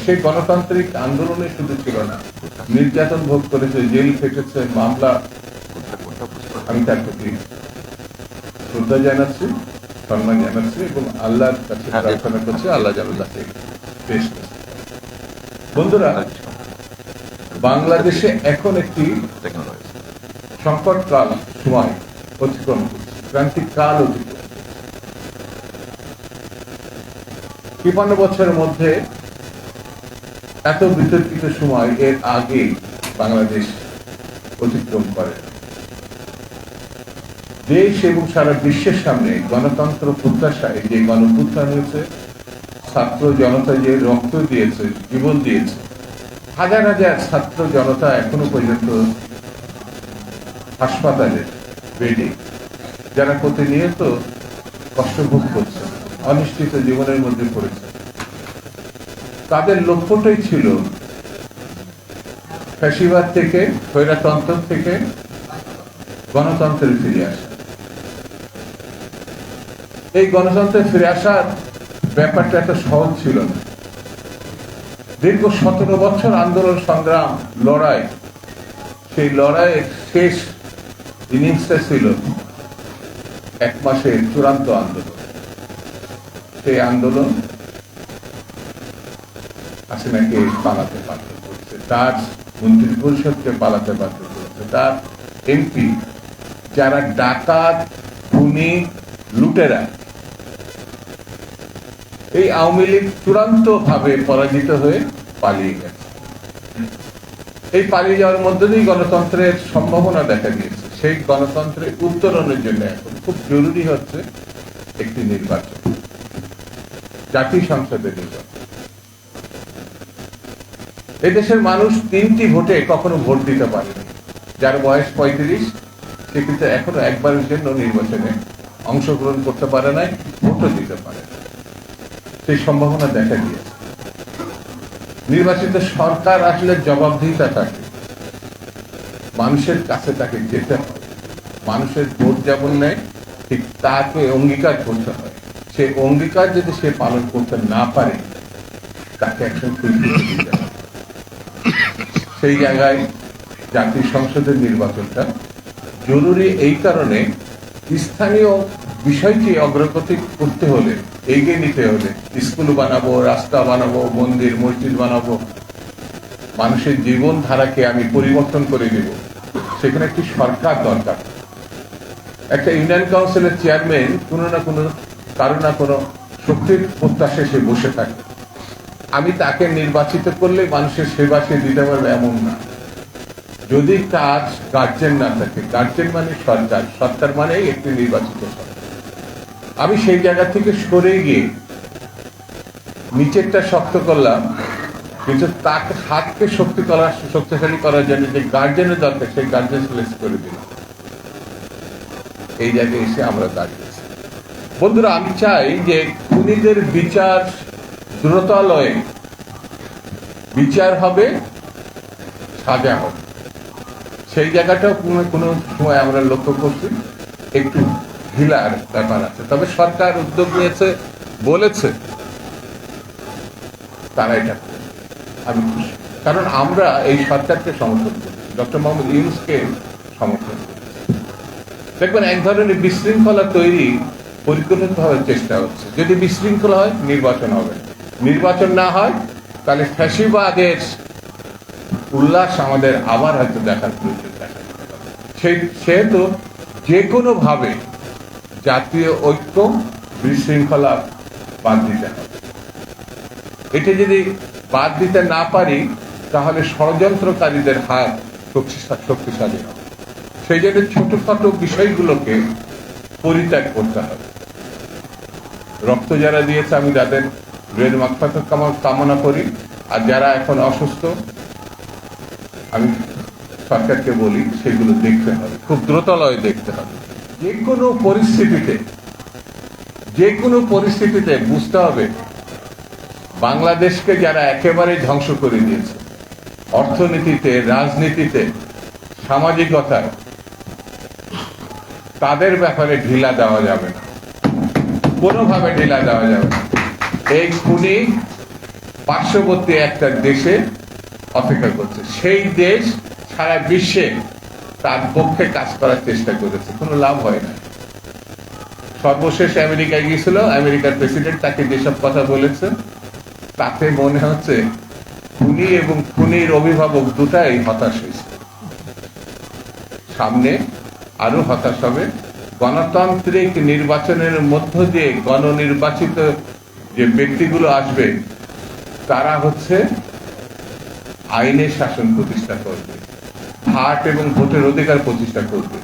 সেই গণতান্ত্রিক আন্দোলনে শুধু ছিল না, নির্যাতন ভোগ করেছে, জেল খেটেছে, মামলা। আমি তার প্রতি শ্রদ্ধা জানাচ্ছি, সম্মান জানাচ্ছি এবং আল্লাহর কাছে প্রার্থনা করছি আল্লাহ যেন তাকে পেশ করে। বন্ধুরা, বাংলাদেশে এখন একটি সংকটকাল সময় অতিক্রম করছে, ক্রান্তিক কাল অতিক্রম। ৫৩ বছরের মধ্যে এত বিতর্কিত সময় এর আগে বাংলাদেশ অতিক্রম করে। দেশ এবং সারা বিশ্বের সামনে গণতন্ত্র প্রত্যাশায় যে গণঅভ্যুত্থান হয়েছে, ছাত্র জনতা যে রক্ত দিয়েছে, জীবন দিয়েছে, হাজার হাজার ছাত্র জনতা এখনো পর্যন্ত হাসপাতালে বেডে, যারা প্রতিনিয়ত কষ্ট ভোগ করছে, অনিশ্চিত জীবনের মধ্যে পড়েছে, তাদের লক্ষ্যটাই ছিল ফ্যাসিবাদ থেকে, স্বৈরতন্ত্র থেকে গণতন্ত্রে ফিরে আসা। এই গণতন্ত্রে ফিরে আসার ব্যাপারটা এত সহজ ছিল না। দীর্ঘ 17 বছর আন্দোলন, সংগ্রাম, লড়াই, সেই লড়াইয়ের শেষ ইনিংসটা ছিল 1 মাসের চূড়ান্ত আন্দোলন। সেই আন্দোলন হাসিনাকে পালাতে বাধ্য করেছে, তার মন্ত্রী পরিষদকে পালাতে বাধ্য করেছে, তার এমপি যারা ডাকাত, খুনি, লুটেরা। এই আওয়ামী লীগ চূড়ান্ত ভাবে পরাজিত হয়ে পালিয়ে গেছে। এই পালিয়ে যাওয়ার মধ্যে দিয়েই গণতন্ত্রের সম্ভাবনা দেখা দিয়েছে। সেই গণতন্ত্রের উত্তরণের জন্য এখন খুব জরুরি হচ্ছে একটি নির্বাচন, জাতীয় সংসদের নির্বাচন। এই দেশের মানুষ 3টি ভোটে কখনো ভোট দিতে পারেনি। যার বয়স 35, সে কিন্তু এখনো একবারের জন্য নির্বাচনে অংশগ্রহণ করতে পারে নাই, ভোটও দিতে পারে না। সেই সম্ভাবনা দেখা দিয়েছে। নির্বাচিত সরকার আসলে জবাবদিহিতা থাকে, মানুষের কাছে তাকে যেতে হয়, মানুষের ভোট যেমন নেয় ঠিক তাকে অঙ্গীকার করতে হয়। সে অঙ্গীকার যদি সে পালন করতে না পারে, তাকে একজন দিতে হয়। সেই জায়গায় জাতীয় সংসদের নির্বাচনটা জরুরি। এই কারণে স্থানীয় বিষয়টি অগ্রগতি করতে হলে, এগিয়ে নিতে হলে, স্কুল বানাবো, রাস্তা বানাবো, মন্দির মসজিদ বানাবো, মানুষের জীবন ধারাকে আমি পরিবর্তন করে দেব, সেখানে একটি সরকার দরকার। একটা ইউনিয়ন কাউন্সিলের চেয়ারম্যান কোনো না কোনো কারো না কোনো শক্তির প্রত্যাশায় সে বসে থাকে। আমি তাকে নির্বাচিত করলে মানুষের সেবা সে দিতে পারবে এমন না। যদি তার গার্জেন না থাকে, গার্জেন মানে সরকার, সরকার মানে একটি নির্বাচিত সরকার। আমি সেই জায়গা থেকে সরে গিয়ে নিচেরটা শক্ত করলাম, কিন্তু তাকে হাতকে শক্তিশালী করার জন্য যে গার্জেনের দরকার, সেই গার্জেন সিলেক্ট করে দিলাম। এই জায়গায় এসে আমরা দাঁড়িয়েছি। বন্ধুরা, আমি চাই যে খুনিদের বিচার দ্রুতালয়ে বিচার হবে, সাজা হবে। সেই জায়গাটাও কোনো সময় আমরা লক্ষ্য করছি একটু ঢিলার ব্যাপার আছে। তবে সরকার উদ্যোগ নিয়েছে, বলেছে তারা এটা, আমি খুশি। কারণ আমরা এই সরকারকে সমর্থন করি, ডক্টর মোহাম্মদ ইউনূসকে সমর্থন করি। দেখবেন এক ধরনের বিশৃঙ্খলা তৈরি পরিকল্পিতভাবে চেষ্টা হচ্ছে। যদি বিশৃঙ্খলা হয়, নির্বাচন হবে। নির্বাচন না হয়, তাহলে ফ্যাসিবাদের উল্লাস আমাদের আবার হয়তো দেখার প্রয়োজন দেখা যেতে পারে। সেহেতু যে কোনো ভাবে জাতীয় ঐক্য, বিশৃঙ্খলা বাদ দিতে হবে। এটা যদি বাদ দিতে না পারি, তাহলে ষড়যন্ত্রকারীদের হাত শক্তিশালী হবে। সেই জন্য ছোটখাটো বিষয়গুলোকে পরিত্যাগ করতে হবে। রক্ত যারা দিয়েছে, আমি তাদের রুহের মাগফিরাত কামনা করি। আর যারা এখন অসুস্থ, আমি সরকারকে বলি সেগুলো দেখতে হবে, খুব দ্রুতালয়ে দেখতে হবে। যে কোনো পরিস্থিতিতে বুঝতে হবে বাংলাদেশকে যারা একেবারে ধ্বংস করে দিয়েছে, অর্থনীতিতে, রাজনীতিতে, সামাজিকতায়, তাদের ব্যাপারে ঢিলা দেওয়া যাবে না, কোনোভাবে ঢিলা দেওয়া যাবে না। এই খুনি পার্শ্ববর্তী একটা দেশে অপেক্ষা করছে। সেই দেশ সারা বিশ্বে তার পক্ষে কাজ করার চেষ্টা করেছে, কোনো লাভ হয় না। সর্বশেষ আমেরিকায় গিয়েছিল, আমেরিকার প্রেসিডেন্ট তাকে যেসব কথা বলেছেন তাতে মনে হচ্ছে খুনি এবং খুনির অভিভাবক দুটাই হতাশ হয়েছে। সামনে আরো হতাশ হবে। গণতান্ত্রিক নির্বাচনের মধ্য দিয়ে গণনির্বাচিত যে ব্যক্তিগুলো আসবে তারা হচ্ছে আইনের শাসন প্রতিষ্ঠা করবে, হাট এবং ভোটের অধিকার প্রতিষ্ঠা করবে।